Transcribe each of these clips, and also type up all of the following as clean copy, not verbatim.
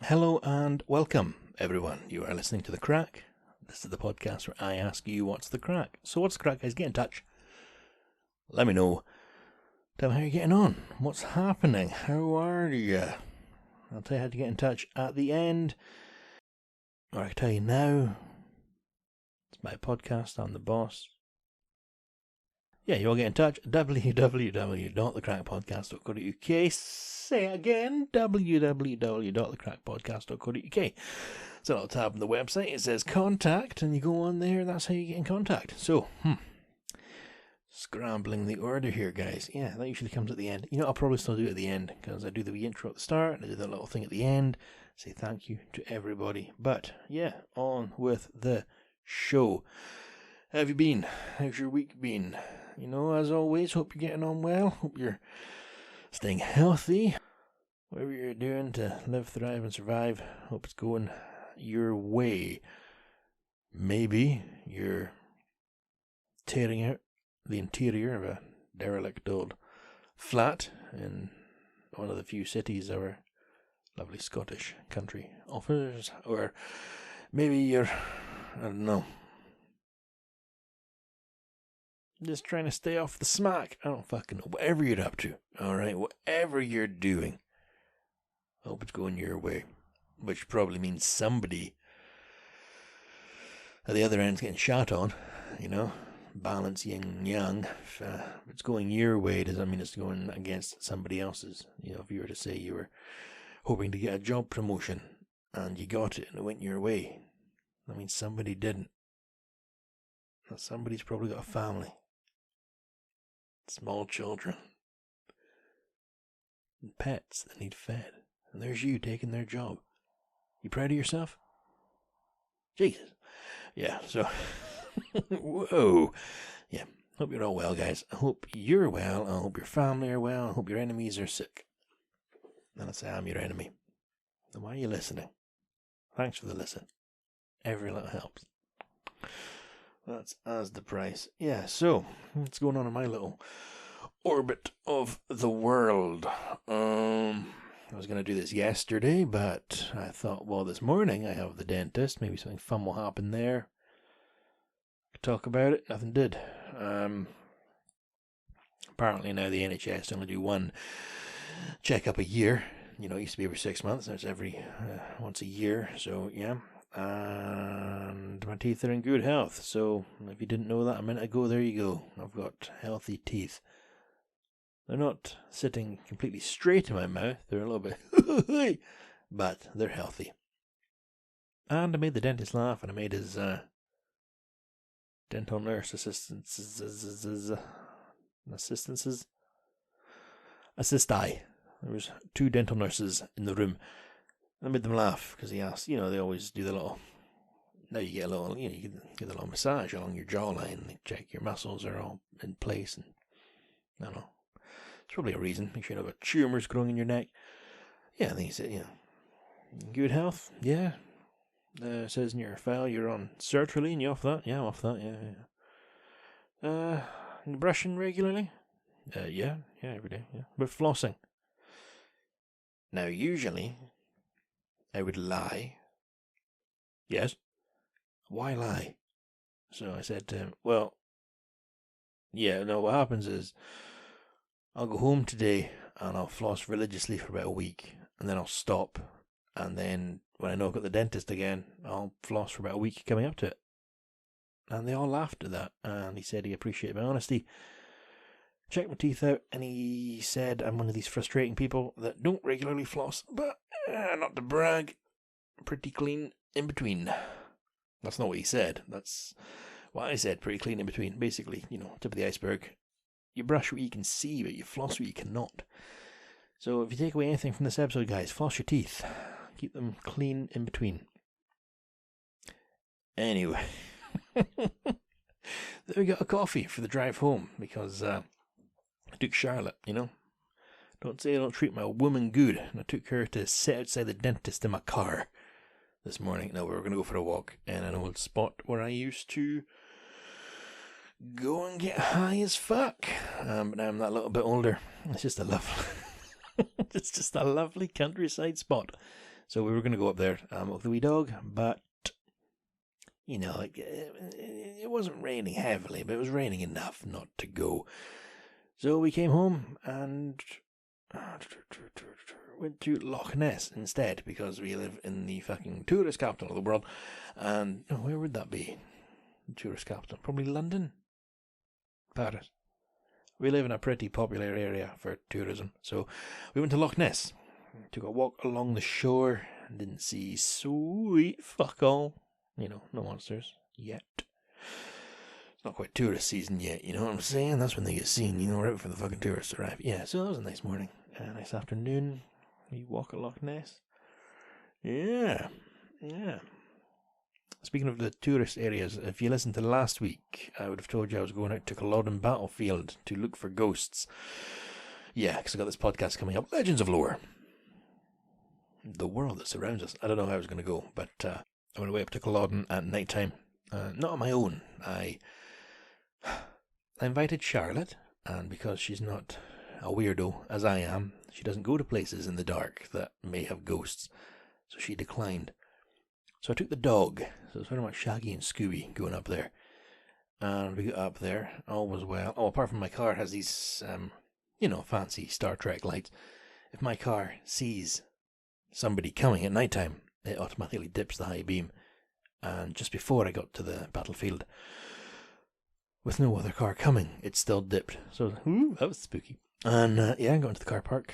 Hello and welcome, everyone. You are listening to The Crack. This is the podcast where I ask you what's the crack. So what's the crack, guys? Get in touch. Let me know. Tell me how you're getting on. What's happening? How are you? I'll tell you how to get in touch at the end. Or I can tell you now. It's my podcast. I'm the boss. Yeah, you all get in touch. www.thecrackpodcast.co.uk. Say it again. www.thecrackpodcast.co.uk. It's a little tab on the website. It says contact, and you go on there. That's how you get in contact. So, scrambling the order here, guys. Yeah, that usually comes at the end. You know, I'll probably still do it at the end, because I do the wee intro at the start, and I do that little thing at the end. Say thank you to everybody. But, yeah, on with the show. How have you been? How's your week been? You know, as always, hope you're getting on well. Hope you're staying healthy. Whatever you're doing to live, thrive, and survive, hope it's going your way. Maybe you're tearing out the interior of a derelict old flat in one of the few cities our lovely Scottish country offers. Or maybe you're, I don't know, just trying to stay off the smack. I don't fucking know. Whatever you're up to, alright? Whatever you're doing, I hope it's going your way. Which probably means somebody at the other end's getting shot on, you know? Balance yin and yang. If it's going your way, does that mean it's going against somebody else's? You know, if you were to say you were hoping to get a job promotion and you got it and it went your way, that means somebody didn't. And somebody's probably got a family. Small children. And pets that need fed. And there's you taking their job. You proud of yourself? Jesus. Yeah, so... Whoa. Yeah, hope you're all well, guys. I hope you're well. I hope your family are well. I hope your enemies are sick. And let's say I'm your enemy. Then why are you listening? Thanks for the listen. Every little helps. That's as the price. Yeah, so, what's going on in my little orbit of the world? I was going to do this yesterday, but I thought, well, this morning I have the dentist. Maybe something fun will happen there. Could talk about it. Nothing did. Apparently now the NHS only do one checkup a year. You know, it used to be every 6 months. Now it's every once a year. So, yeah. And my teeth are in good health. So, if you didn't know that a minute ago, there you go. I've got healthy teeth. They're not sitting completely straight in my mouth. They're a little bit, but they're healthy. And I made the dentist laugh, and I made his dental nurse assistances. There was 2 dental nurses in the room. I made them laugh because he asked, you know, they always do the little, now you get a little, you know, you get a little massage along your jawline. They check your muscles are all in place, and I don't know. It's probably a reason. Make sure you don't have tumours growing in your neck. Yeah, I think he said, you know, good health. Yeah. Says in your file you're on sertraline. You off that? Yeah, I'm off that. Yeah. Brushing regularly? Yeah, every day. Yeah, but flossing. Now, usually, I would lie. Yes. Why lie? So I said to him, well, yeah, no, what happens is, I'll go home today and I'll floss religiously for about a week, and then I'll stop, and then when I know I've got the dentist again, I'll floss for about a week coming up to it. And they all laughed at that, and he said he appreciated my honesty. Checked my teeth out, and he said I'm one of these frustrating people that don't regularly floss, but not to brag, pretty clean in between. That's not what he said. That's what I said, pretty clean in between. Basically, you know, tip of the iceberg. You brush what you can see, but you floss what you cannot. So if you take away anything from this episode, guys, floss your teeth. Keep them clean in between. Anyway. Then we got a coffee for the drive home, because I took Charlotte, you know. Don't say I don't treat my woman good. And I took her to sit outside the dentist in my car this morning. Now we were going to go for a walk in an old spot where I used to go and get high as fuck. But now I'm that little bit older. It's just a lovely countryside spot. So we were going to go up there with the wee dog, but, you know, like, it wasn't raining heavily, but it was raining enough not to go. So we came home and went to Loch Ness instead, because we live in the fucking tourist capital of the world. And where would that be? The tourist capital? Probably London? Paris. We live in a pretty popular area for tourism. So we went to Loch Ness. Took a walk along the shore. Didn't see sweet fuck all. No monsters. Yet. It's not quite tourist season yet, you know what I'm saying? That's when they get seen, right before the fucking tourists arrive. Yeah, so that was a nice morning. A nice afternoon. We walk at Loch Ness. Yeah. Speaking of the tourist areas, if you listened to last week, I would have told you I was going out to Culloden Battlefield to look for ghosts. Yeah, because I got this podcast coming up, Legends of Lore. The world that surrounds us. I don't know how I was going to go, but I went away up to Culloden at night time. Not on my own. I invited Charlotte, and because she's not a weirdo as I am, she doesn't go to places in the dark that may have ghosts, so she declined. So I took the dog, so it's very much Shaggy and Scooby going up there. And we got up there, all was well. Oh, apart from my car has these, fancy Star Trek lights. If my car sees somebody coming at night time, it automatically dips the high beam. And just before I got to the battlefield, with no other car coming, it still dipped. So, that was spooky. And, I got into the car park.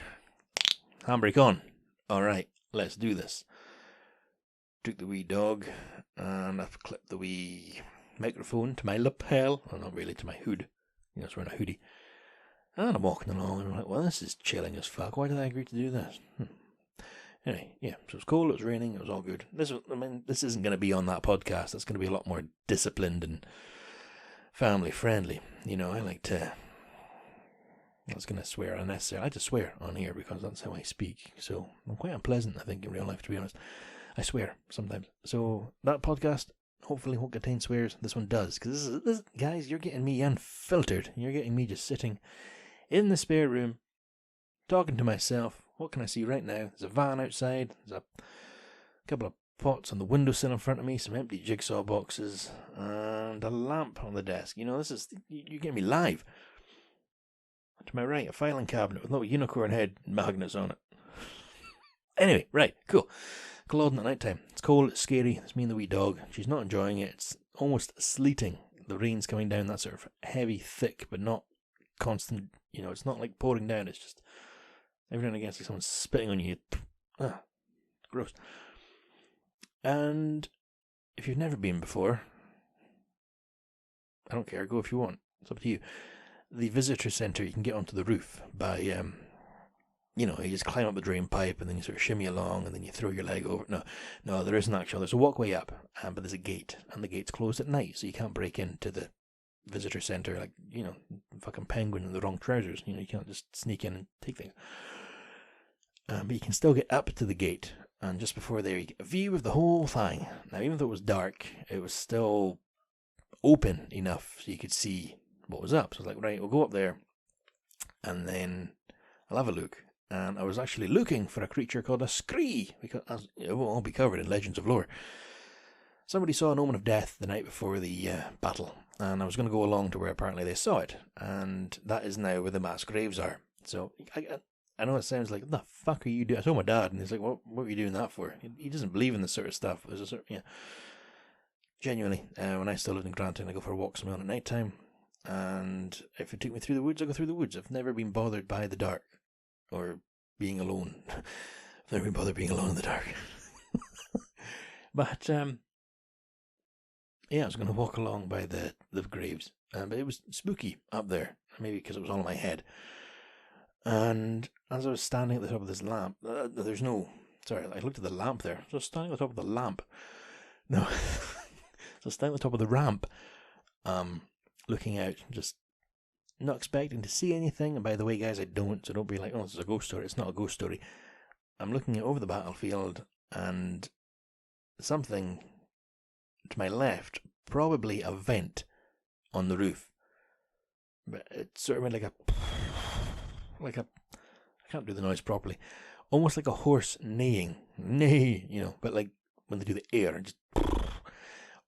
Handbrake on. Alright, let's do this. Took the wee dog, and I've clipped the wee microphone to my lapel. Well, not really, to my hood. I was wearing a hoodie. And I'm walking along, and I'm like, well, this is chilling as fuck. Why did I agree to do this? Anyway, yeah, so it was cold, it was raining, it was all good. This isn't going to be on that podcast. It's going to be a lot more disciplined and family friendly. I like to... I was going to swear unnecessarily. I like to swear on here because that's how I speak. So I'm quite unpleasant, I think, in real life, to be honest. I swear sometimes. So that podcast hopefully won't contain swears. This one does. Because this, guys, you're getting me unfiltered. You're getting me just sitting in the spare room, talking to myself. What can I see right now? There's a van outside. There's a couple of pots on the windowsill in front of me. Some empty jigsaw boxes. And a lamp on the desk. You're getting me live. To my right, a filing cabinet with little unicorn head magnets on it. Anyway, right, cool. Culloden at night time. It's cold, it's scary. It's me and the wee dog. She's not enjoying it. It's almost sleeting. The rain's coming down, that sort of heavy, thick, but not constant. It's not like pouring down. It's just every now and again, it's like someone's spitting on you. Gross. And if you've never been before, I don't care. Go if you want. It's up to you. The visitor centre, you can get onto the roof by, you just climb up the drain pipe and then you sort of shimmy along and then you throw your leg over. No, there isn't actually. There's a walkway up, but there's a gate, and the gate's closed at night, so you can't break into the visitor centre like, fucking penguin in the wrong trousers. You can't just sneak in and take things. But you can still get up to the gate, and just before there you get a view of the whole thing. Now, even though it was dark, it was still open enough so you could see what was up. So I was like, right, we'll go up there, and then I'll have a look. And I was actually looking for a creature called a scree, because it will all be covered in Legends of Lore. Somebody saw an omen of death the night before the battle, and I was going to go along to where apparently they saw it, and that is now where the mass graves are. So I know it sounds like, what the fuck are you doing? I told my dad, and he's like, what are you doing that for? He doesn't believe in this sort of stuff. There's a sort, Genuinely, when I still lived in Granton, I go for walks on my own at night time, and if it took me through the woods, I go through the woods. I've never been bothered by the dark. Or being alone. I've never been bothered being alone in the dark. But, I was going to walk along by the graves. But it was spooky up there. Maybe because it was all in my head. And as I was standing at the top of this lamp, I looked at the lamp there. So I was standing at the top of the lamp. No. So I was standing at the top of the ramp, looking out, just not expecting to see anything. And by the way, guys, I don't. So don't be like, oh, this is a ghost story. It's not a ghost story. I'm looking over the battlefield, and something to my left, probably a vent on the roof. But it sort of went like a, I can't do the noise properly. almost like a horse neighing, neigh, but like when they do the air, just,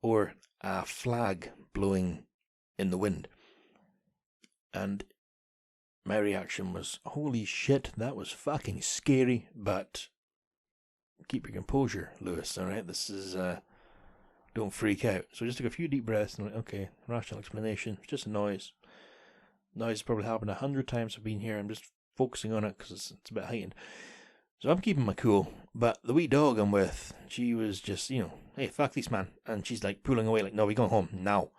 or a flag blowing in the wind. And my reaction was, holy shit, that was fucking scary, but keep your composure, Lewis, alright? This is, don't freak out. So I just took a few deep breaths and went, okay, rational explanation, it's just a noise. Noise has probably happened 100 times I've been here. I'm just focusing on it because it's a bit heightened. So I'm keeping my cool, but the wee dog I'm with, she was just, hey, fuck this, man. And she's like pulling away, like, no, we're going home now.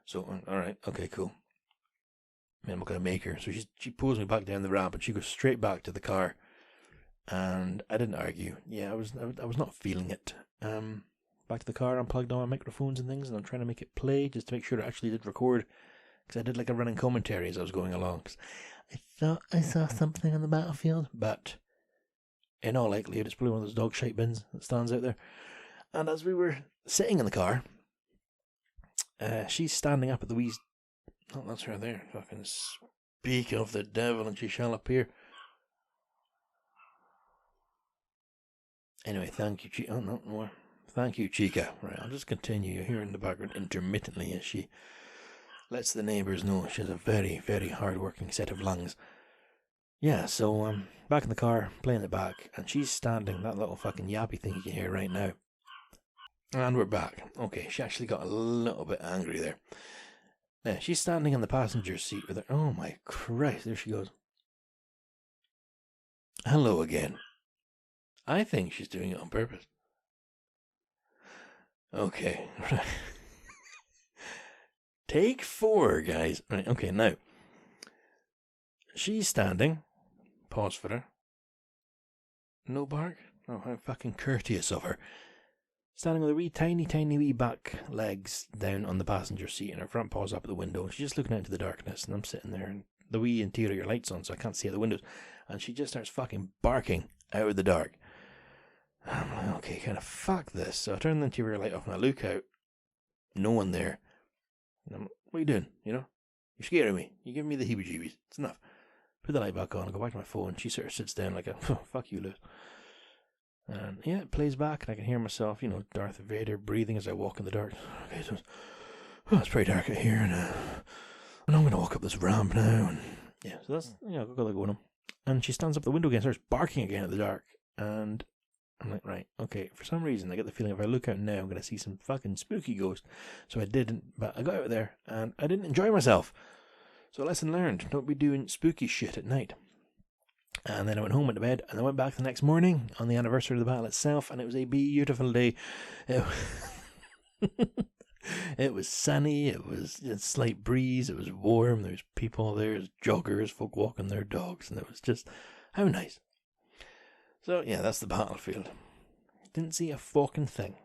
So, alright, okay, cool. I'm not going to make her. So she pulls me back down the ramp and she goes straight back to the car. And I didn't argue. Yeah, I was not feeling it. Back to the car, unplugged all my microphones and things, and I'm trying to make it play just to make sure it actually did record. Because I did like a running commentary as I was going along. Cause I thought I saw something on the battlefield, but in all likelihood, it's probably one of those dog shite bins that stands out there. And as we were sitting in the car, she's standing up at the wee... Oh, that's her there. Fucking speak of the devil and she shall appear. Anyway, thank you, Chica. Oh, no more. Thank you, Chica. Right, I'll just continue. You hear in the background intermittently as she lets the neighbours know she has a very, very hard-working set of lungs. Yeah, so back in the car, playing it back, and she's standing, that little fucking yappy thing you can hear right now. And we're back. Okay, she actually got a little bit angry there. Yeah, she's standing in the passenger seat with her... Oh my Christ, there she goes. Hello again. I think she's doing it on purpose. Okay. Take 4, guys. Right, okay, now. She's standing. Pause for her. No bark? Oh, how fucking courteous of her. Standing with her wee tiny wee back legs down on the passenger seat and her front paws up at the window. She's just looking out into the darkness and I'm sitting there and the wee interior lights on so I can't see out the windows. And she just starts fucking barking out of the dark. I'm like, okay, kind of fuck this. So I turn the interior light off and I look out. No one there. And I'm like, what are you doing? You're scaring me. You're giving me the heebie-jeebies. It's enough. Put the light back on. I go back to my phone. She sort of sits down like a, fuck you, Liz. And yeah, it plays back and I can hear myself, Darth Vader breathing as I walk in the dark. Okay, so it's pretty dark out here and I'm going to walk up this ramp now. And yeah, so that's, I've got that going on. And she stands up the window again, starts barking again at the dark. And I'm like, right, okay, for some reason I get the feeling if I look out now I'm going to see some fucking spooky ghost. So I didn't, but I got out there and I didn't enjoy myself. So lesson learned, don't be doing spooky shit at night. And then I went home, went to bed, and I went back the next morning on the anniversary of the battle itself, and it was a beautiful day. It was sunny, it was a slight breeze, it was warm, there was people there, was joggers, folk walking their dogs, and it was just, how nice. So, yeah, that's the battlefield. Didn't see a fucking thing.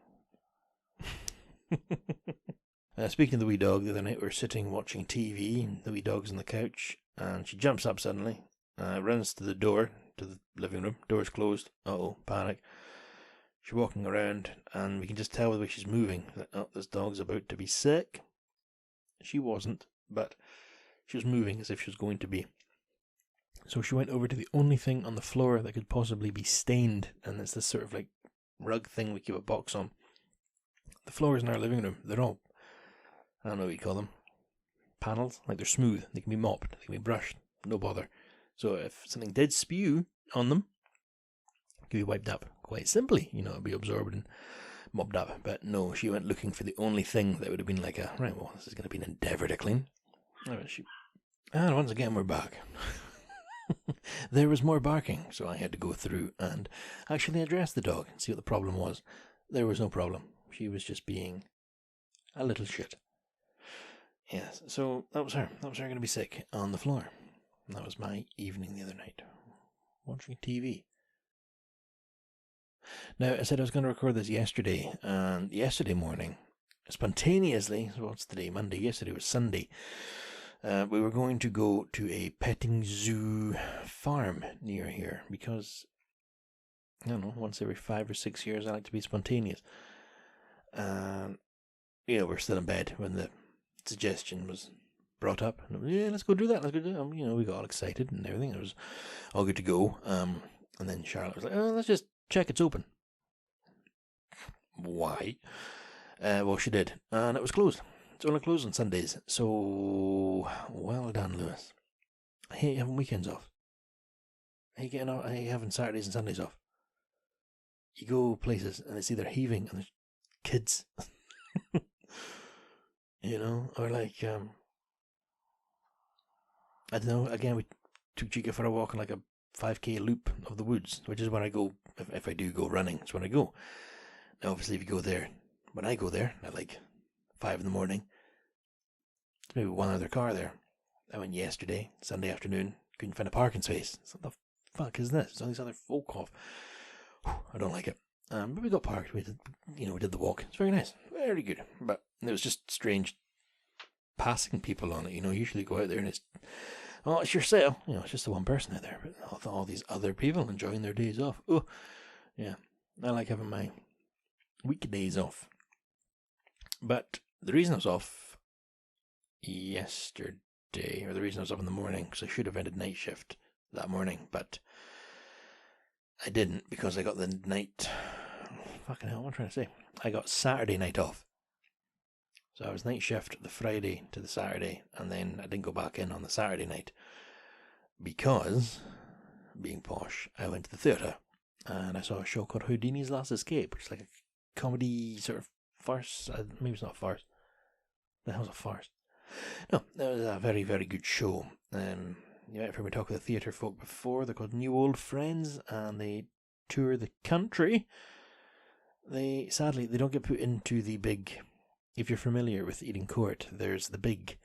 Speaking of the wee dog, the other night we were sitting watching TV, and the wee dog's on the couch, and she jumps up suddenly, runs to the door, to the living room, door's closed, panic. She's walking around, and we can just tell by the way she's moving that, this dog's about to be sick. She wasn't, but she was moving as if she was going to be. So she went over to the only thing on the floor that could possibly be stained, and it's this sort of like rug thing we keep a box on. The floors in our living room, they're all, I don't know what you call them, panels, like they're smooth, they can be mopped, they can be brushed, no bother. So if something did spew on them, it could be wiped up quite simply, it'd be absorbed and mopped up. But no, she went looking for the only thing that would have been like right, well, this is going to be an endeavour to clean. And once again, we're back. There was more barking, so I had to go through and actually address the dog and see what the problem was. There was no problem. She was just being a little shit. Yes, so that was her. That was her going to be sick on the floor. And that was my evening the other night, watching TV. Now, I said I was going to record this yesterday, and yesterday morning, spontaneously, so what's today, Monday, yesterday was Sunday, we were going to go to a petting zoo farm near here, because, I don't know, once every 5 or 6 years I like to be spontaneous. And, we're still in bed when the suggestion was brought up. And let's go do that, we got all excited and everything, it was all good to go. And then Charlotte was like, oh, let's just check it's open. Why? Well, she did. And it was closed. It's only closed on Sundays. So, well done, Lewis. I hate having weekends off. I hate having Saturdays and Sundays off. You go places and it's either heaving and there's kids. You know, or like, I don't know, again, we took Chica for a walk on like a 5k loop of the woods, which is when I go, if I do go running, it's when I go. Now, obviously, if you go there, when I go there at like 5 in the morning, there's maybe one other car there. I went yesterday, Sunday afternoon, couldn't find a parking space. So what the fuck is this? There's all these other folk off. I don't like it. But we got parked. We did the walk. It's very nice, very good. But it was just strange passing people on it. You usually go out there and it's your sale. It's just the one person out there, but all these other people enjoying their days off. Oh, yeah. I like having my weekdays off. But the reason I was off yesterday, or the reason I was up in the morning, because I should have ended night shift that morning, but I didn't because I got the night. Fucking hell, what am I trying to say? I got Saturday night off. So I was night shift the Friday to the Saturday, and then I didn't go back in on the Saturday night because, being posh, I went to the theatre and I saw a show called Houdini's Last Escape, which is like a comedy sort of farce. Maybe it's not a farce. The hell's a farce? No, it was a very, very good show. You might have heard me talk with the theatre folk before. They're called New Old Friends, and they tour the country. Sadly, they don't get put into the big. If you're familiar with Eden Court, there's the big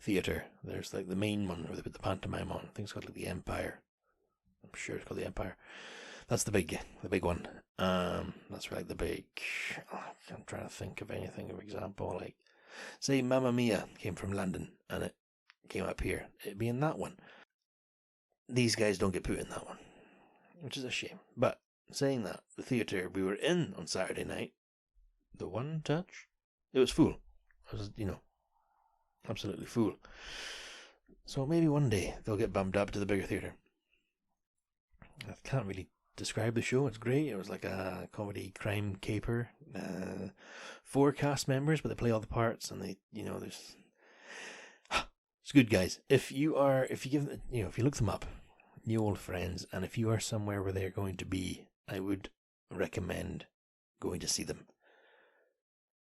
theatre. There's like the main one where they put the pantomime on. I think it's called like the Empire. I'm sure it's called the Empire. That's the big one. That's like the big. I'm trying to think of anything of example. Like, say Mamma Mia came from London and it came up here. It'd be in that one. These guys don't get put in that one, which is a shame. But saying that, the theatre we were in on Saturday night, the One Touch, it was full. It was, absolutely full. So maybe one day they'll get bumped up to the bigger theatre. I can't really describe the show. It's great. It was like a comedy crime caper. 4 cast members, but they play all the parts, and there's. It's good, guys. If you look them up, New Old Friends, and if you are somewhere where they're going to be, I would recommend going to see them.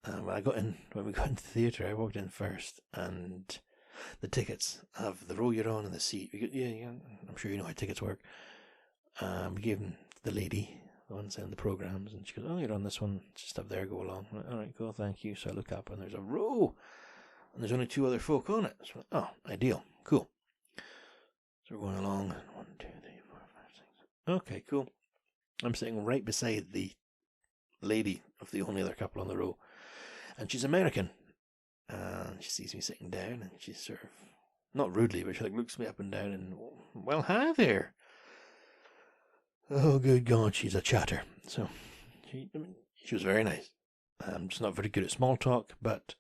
When we got into the theatre, I walked in first, and the tickets have the row you're on and the seat. I'm sure you know how tickets work. We gave them to the lady, the one sending the programs, and she goes, "Oh, you're on this one, it's just up there, go along." I'm like, "All right, cool, thank you." So I look up, and there's a row, and there's only 2 other folk on it. So, ideal, cool. So we're going along, 1, 2, 3, 4, 5, 6. Okay, cool. I'm sitting right beside the lady of the only other couple on the row. And she's American. And she sees me sitting down, and she's sort of, not rudely, but she looks me up and down and, "Well, hi there." Oh, good God, she's a chatter. So, she was very nice. I'm just not very good at small talk, but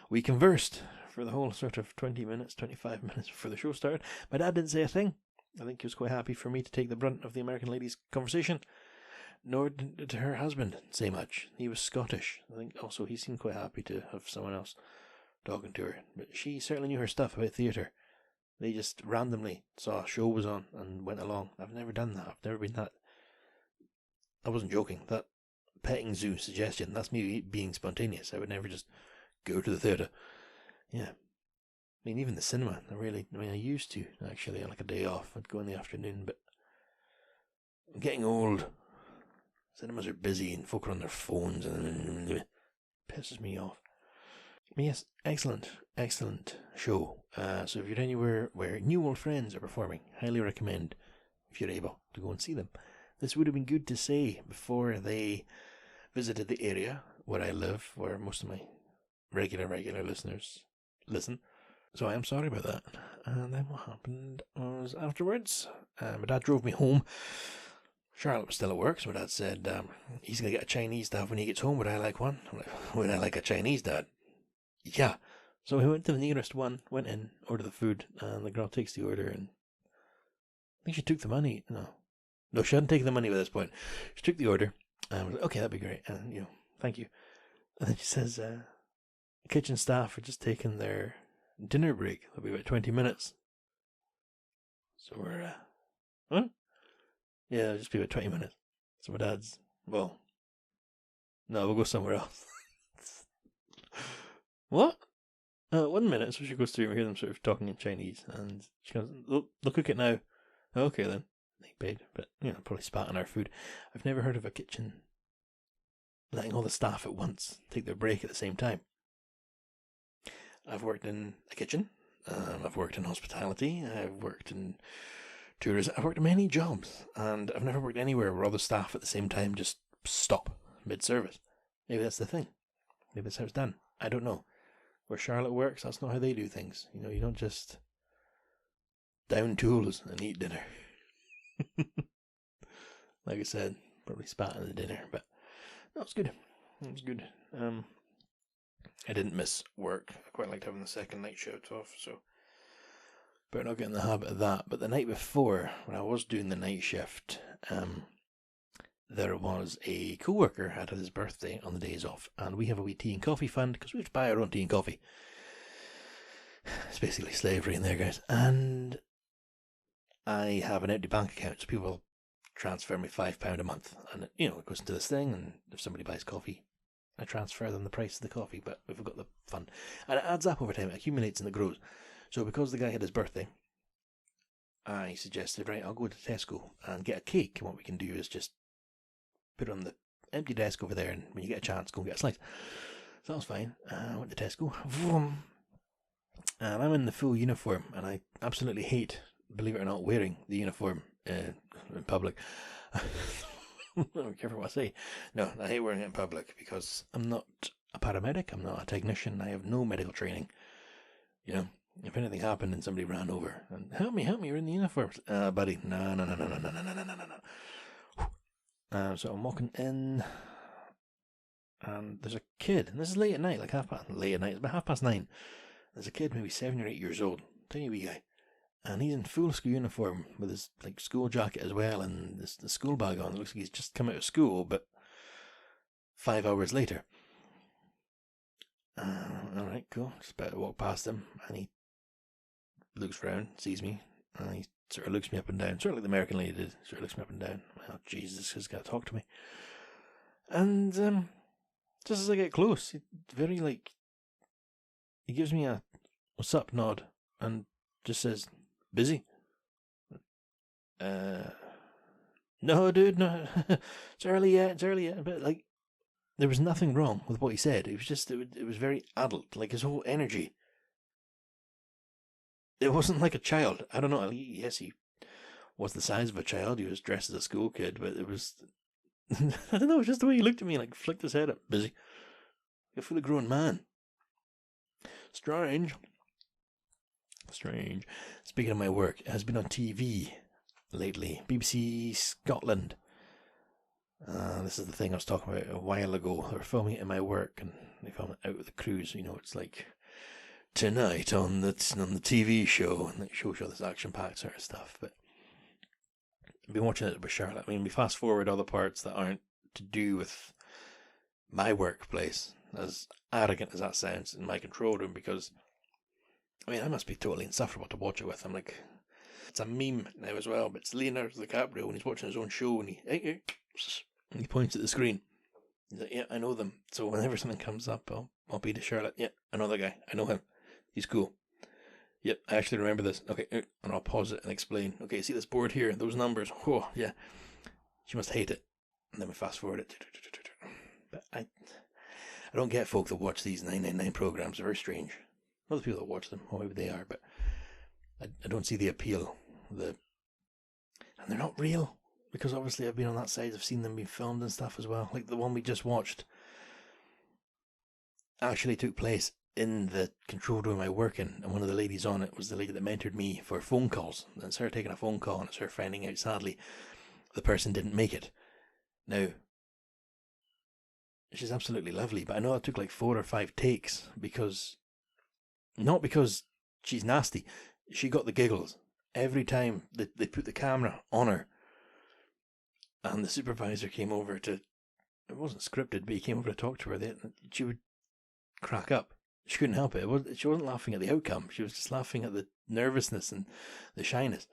we conversed for the whole sort of 20 minutes, 25 minutes before the show started. My dad didn't say a thing. I think he was quite happy for me to take the brunt of the American lady's conversation. Nor did her husband say much. He was Scottish. I think also he seemed quite happy to have someone else talking to her. But she certainly knew her stuff about theatre. They just randomly saw a show was on and went along. I've never done that. I've never been that. I wasn't joking. That petting zoo suggestion, that's me being spontaneous. I would never just go to the theatre. Yeah. I mean, even the cinema, I used to, actually, on like a day off. I'd go in the afternoon, but I'm getting old. Cinemas are busy and folk are on their phones and it pisses me off. Yes, excellent show. So if you're anywhere where New Old Friends are performing, highly recommend, if you're able, to go and see them. This would have been good to say before they visited the area where I live, where most of my regular listeners listen. So I am sorry about that. And then what happened was afterwards, my dad drove me home. Charlotte was still at work, so my dad said he's going to get a Chinese to have when he gets home. Would I like one? I'm like, would I like a Chinese, Dad? Yeah. So we went to the nearest one, went in, ordered the food, and the girl takes the order, and I think she took the money. No, No, she hadn't taken the money by this point. She took the order and was like, okay, that'd be great. And, thank you. And then she says, kitchen staff are just taking their dinner break. It'll be about 20 minutes. So we're, huh? Yeah, it'll just be about 20 minutes. So my dad's, well, no, we'll go somewhere else. What? 1 minute. So she goes through and we hear them sort of talking in Chinese. And she goes, they'll cook it now. Okay then. They paid, but probably spat on our food. I've never heard of a kitchen letting all the staff at once take their break at the same time. I've worked in a kitchen. I've worked in hospitality. I've worked in tourism. I've worked in many jobs, and I've never worked anywhere where all the staff at the same time just stop mid-service. Maybe that's the thing. Maybe that's how it's done. I don't know. Where Charlotte works, that's not how they do things. You don't just down tools and eat dinner. Like I said, probably spat in the dinner, but no, it's good. It was good. I didn't miss work. I quite liked having the second night shift off, so better not get in the habit of that. But the night before, when I was doing the night shift, there was a co-worker had his birthday on the days off, and we have a wee tea and coffee fund because we have to buy our own tea and coffee. It's basically slavery in there, guys. And I have an empty bank account, so people transfer me £5 a month, and it goes into this thing, and if somebody buys coffee, I transfer them the price of the coffee, but we've got the fund. And it adds up over time, it accumulates and it grows. So because the guy had his birthday, I suggested, right, I'll go to Tesco and get a cake, and what we can do is just put it on the empty desk over there, and when you get a chance, go and get a slice. So that was fine. I went to Tesco, and I'm in the full uniform, and I absolutely hate, believe it or not, wearing the uniform in public. Be careful what I say. No, I hate wearing it in public because I'm not a paramedic, I'm not a technician, I have no medical training. If anything happened and somebody ran over and help me, you're in the uniform. Buddy, no. So I'm walking in, and there's a kid, and this is late at night, it's about 9:30. There's a kid, maybe 7 or 8 years old, tiny wee guy, and he's in full school uniform with his school jacket as well, and the school bag on. It looks like he's just come out of school, but 5 hours later. All right, cool. Just about to walk past him, and he looks round, sees me, and he sort of looks me up and down, sort of like the American lady did. Sort of looks me up and down. Oh, Jesus, he's got to talk to me. And just as I get close, he gives me a "what's up" nod, and just says, "Busy?" No, dude, no. It's early yet. But there was nothing wrong with what he said. It was just, it was very adult. His whole energy. It wasn't like a child. I don't know. Yes, he was the size of a child. He was dressed as a school kid, but it was, I don't know, it was just the way he looked at me, flicked his head up. Busy. A fully grown man. Strange. Speaking of my work, it has been on TV lately. BBC Scotland. This is the thing I was talking about a while ago. They were filming it in my work, and they filmed it out with the crews. It's like tonight on the TV show, and it shows you all this action-packed sort of stuff. But I've been watching it with Charlotte. We fast forward all the parts that aren't to do with my workplace, as arrogant as that sounds, in my control room, because I must be totally insufferable to watch it with. I'm like, it's a meme now as well, but it's Leonardo DiCaprio when he's watching his own show, and he points at the screen. He's like, yeah, I know them. So whenever something comes up, I'll be to Charlotte. Yeah, I know that guy. I know him. He's cool. Yep, I actually remember this. Okay, and I'll pause it and explain. Okay, see this board here? Those numbers. Oh, yeah. She must hate it. And then we fast forward it. But I don't get folk that watch these 999 programs. They're very strange. Other people that watch them, or maybe they are, but I don't see the appeal. And they're not real, because obviously I've been on that side. I've seen them being filmed and stuff as well. Like the one we just watched actually took place in the control room I work in, and one of the ladies on it was the lady that mentored me for phone calls. And it's her taking a phone call, and it's her finding out, sadly, the person didn't make it. Now, she's absolutely lovely, but I know it took 4 or 5 takes, not because she's nasty. She got the giggles every time they put the camera on her. And the supervisor came over to, it wasn't scripted, but he came over to talk to her. She would crack up. She couldn't help it. She wasn't laughing at the outcome. She was just laughing at the nervousness and the shyness.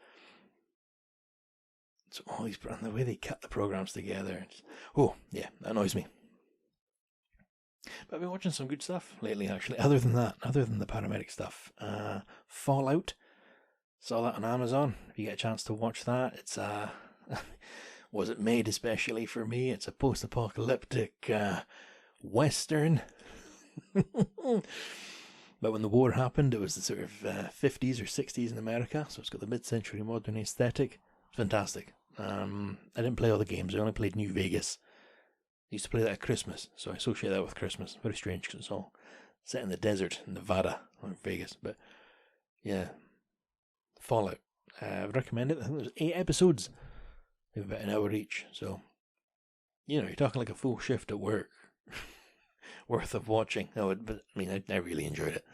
So all these, and the way they cut the programs together. Oh, yeah, that annoys me. But I've been watching some good stuff lately, actually. Other than the paramedic stuff. Fallout. Saw that on Amazon. If you get a chance to watch that, it's was it made especially for me? It's a post-apocalyptic western. But when the war happened, it was the sort of 50s or 60s in America, so it's got the mid-century modern aesthetic. It's fantastic. I didn't play all the games. I only played New Vegas. I used to play that at Christmas, so I associate that with Christmas. Very strange, because it's all set in the desert in Nevada or Vegas. But yeah, Fallout. I would recommend it. I think there's 8 episodes. Maybe about an hour each. So, you're talking like a full shift at work worth of watching. No, but I mean, I really enjoyed it.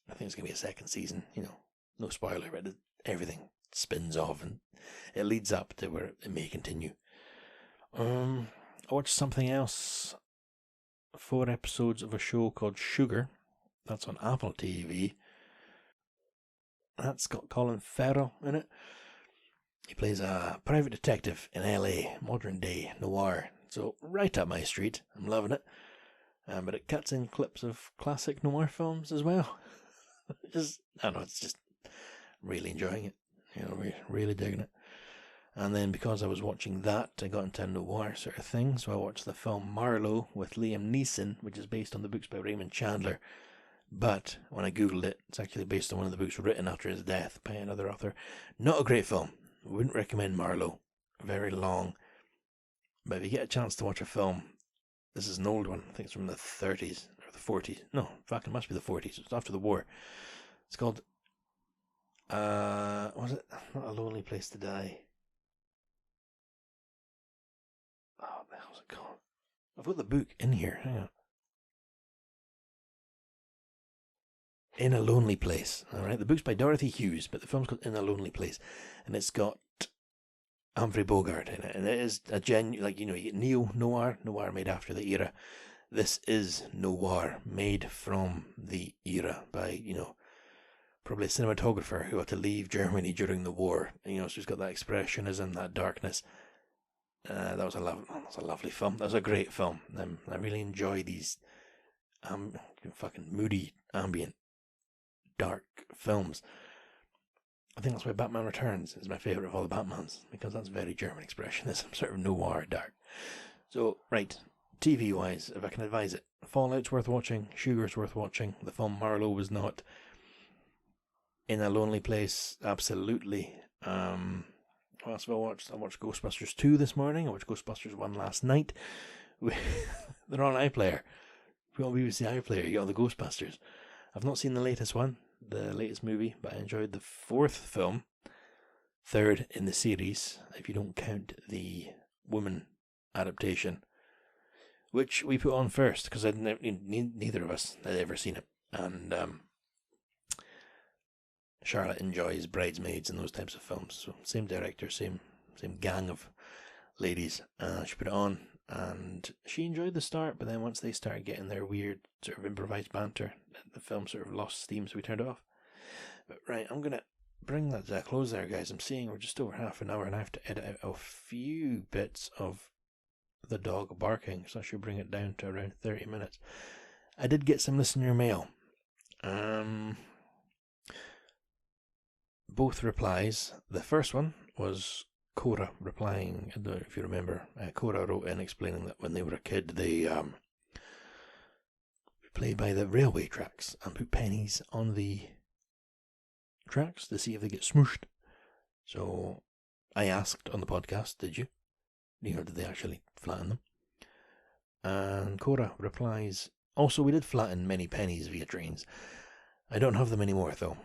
I think it's going to be a second season. No spoiler, but everything spins off and it leads up to where it may continue. I watched something else. 4 episodes of a show called Sugar. That's on Apple TV. That's got Colin Farrell in it. He plays a private detective in LA, modern day noir. So right up my street. I'm loving it. But it cuts in clips of classic noir films as well. I don't know, it's just really enjoying it. Really digging it. And then because I was watching that, I got into a noir sort of thing. So I watched the film Marlowe with Liam Neeson, which is based on the books by Raymond Chandler. But when I googled it, it's actually based on one of the books written after his death by another author. Not a great film. Wouldn't recommend Marlowe. Very long. But if you get a chance to watch a film, this is an old one. I think it's from the 30s or the 40s. No, in fact, it must be the 40s. It's after the war. It's called, was it? Not A Lonely Place to Die. Oh, what the hell's it called? I've got the book in here. Hang on. In a Lonely Place. All right, the book's by Dorothy Hughes, but the film's called In a Lonely Place, and it's got Humphrey Bogart in it, and it is a genuine, you get neo-noir, noir made after the era. This is noir made from the era by, probably a cinematographer who had to leave Germany during the war. So he's got that expressionism, that darkness. That was a lovely film. That was a great film. I really enjoy these fucking moody, ambient, dark films. I think that's why Batman Returns is my favourite of all the Batmans, because that's very German expressionism, sort of noir, dark. So, right, TV-wise, if I can advise it, Fallout's worth watching, Sugar's worth watching, the film Marlowe was not. In a Lonely Place, absolutely. What else have I watched? I watched Ghostbusters 2 this morning, I watched Ghostbusters 1 last night. They're on iPlayer. If you want BBC iPlayer, you got the Ghostbusters. I've not seen the latest one, the latest movie, but I enjoyed the 4th film, 3rd in the series, if you don't count the woman adaptation, which we put on first, because neither of us had ever seen it, and Charlotte enjoys Bridesmaids and those types of films, so same director, same gang of ladies. She put it on, and she enjoyed the start, but then once they started getting their weird sort of improvised banter, the film sort of lost steam, so we turned it off. But right, I'm going to bring that to a close there, guys. I'm seeing we're just over half an hour, and I have to edit out a few bits of the dog barking, so I should bring it down to around 30 minutes. I did get some listener mail. Both replies. The first one was Cora replying. I don't know if you remember. Cora wrote in explaining that when they were a kid, they played by the railway tracks and put pennies on the tracks to see if they get smooshed. So I asked on the podcast, did you? Did they actually flatten them? And Cora replies, also we did flatten many pennies via trains. I don't have them anymore though.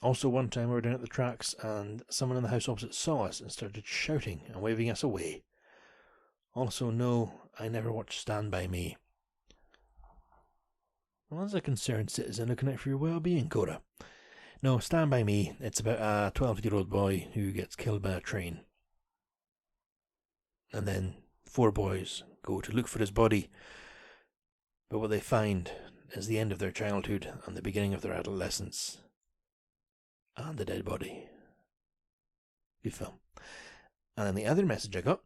Also, one time we were down at the tracks and someone in the house opposite saw us and started shouting and waving us away. Also, no, I never watched Stand By Me. Well, as a concerned citizen looking out for your well-being, Cora. No, Stand By Me, it's about a 12-year-old boy who gets killed by a train. And then 4 boys go to look for his body. But what they find is the end of their childhood and the beginning of their adolescence. And the dead body. Good film. And then the other message I got,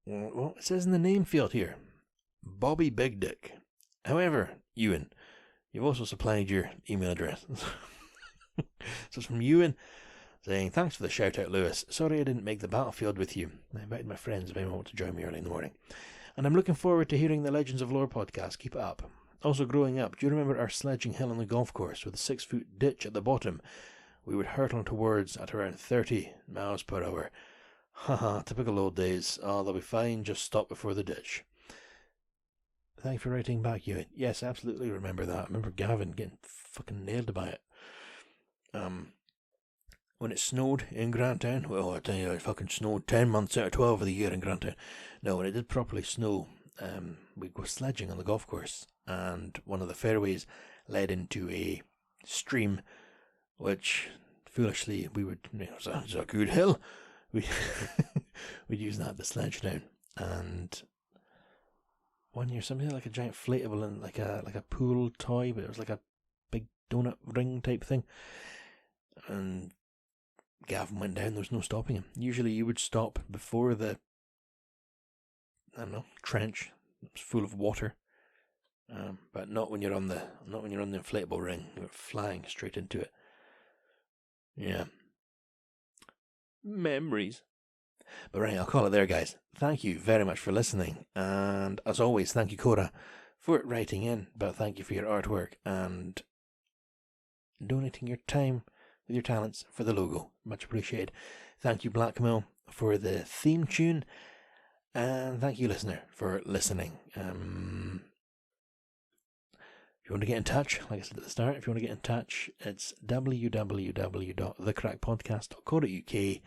well, it says in the name field here, Bobby Big Dick. However, Ewan, you've also supplied your email address. So it's from Ewan, saying, thanks for the shout out, Lewis. Sorry I didn't make the battlefield with you. I invited my friends if anyone wants to join me early in the morning. And I'm looking forward to hearing the Legends of Lore podcast. Keep it up. Also, growing up, do you remember our sledging hill on the golf course with a 6-foot ditch at the bottom? We would hurtle towards at around 30 miles per hour. Haha, typical old days. Oh, they'll be fine, just stop before the ditch. Thank you for writing back, Ewan. Yes, absolutely remember that. I remember Gavin getting fucking nailed by it. When it snowed in Grantown, well, I tell you, it fucking snowed 10 months out of 12 of the year in Grantown. No, when it did properly snow, we'd go sledging on the golf course, and one of the fairways led into a stream, which, foolishly, we would, it was a good hill. We'd use that to sledge down. And one year, something like a giant inflatable and like a pool toy, but it was like a big donut ring type thing. And Gavin went down, there was no stopping him. Usually you would stop before the, trench. It was full of water. But not when you're on the inflatable ring. You're flying straight into it. Yeah. Memories. But right, I'll call it there, guys. Thank you very much for listening. And as always, thank you, Cora, for writing in. But thank you for your artwork and donating your time with your talents for the logo. Much appreciated. Thank you, Blackmill, for the theme tune. And thank you, listener, for listening. If you want to get in touch, like I said at the start, if you want to get in touch, it's www.thecrackpodcast.co.uk,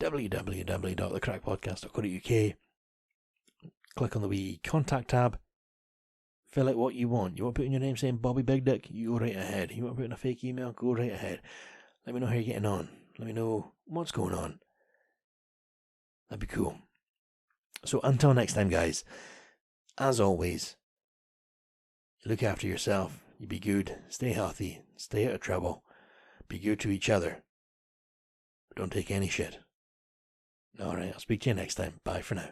www.thecrackpodcast.co.uk. Click on the wee contact tab, fill out what you want. You want to put in your name saying Bobby Big Dick, you go right ahead. You want to put in a fake email, go right ahead. Let me know how you're getting on. Let me know what's going on. That'd be cool. So until next time, guys, as always, look after yourself. You be good, stay healthy, stay out of trouble, be good to each other. Don't take any shit. Alright, I'll speak to you next time. Bye for now.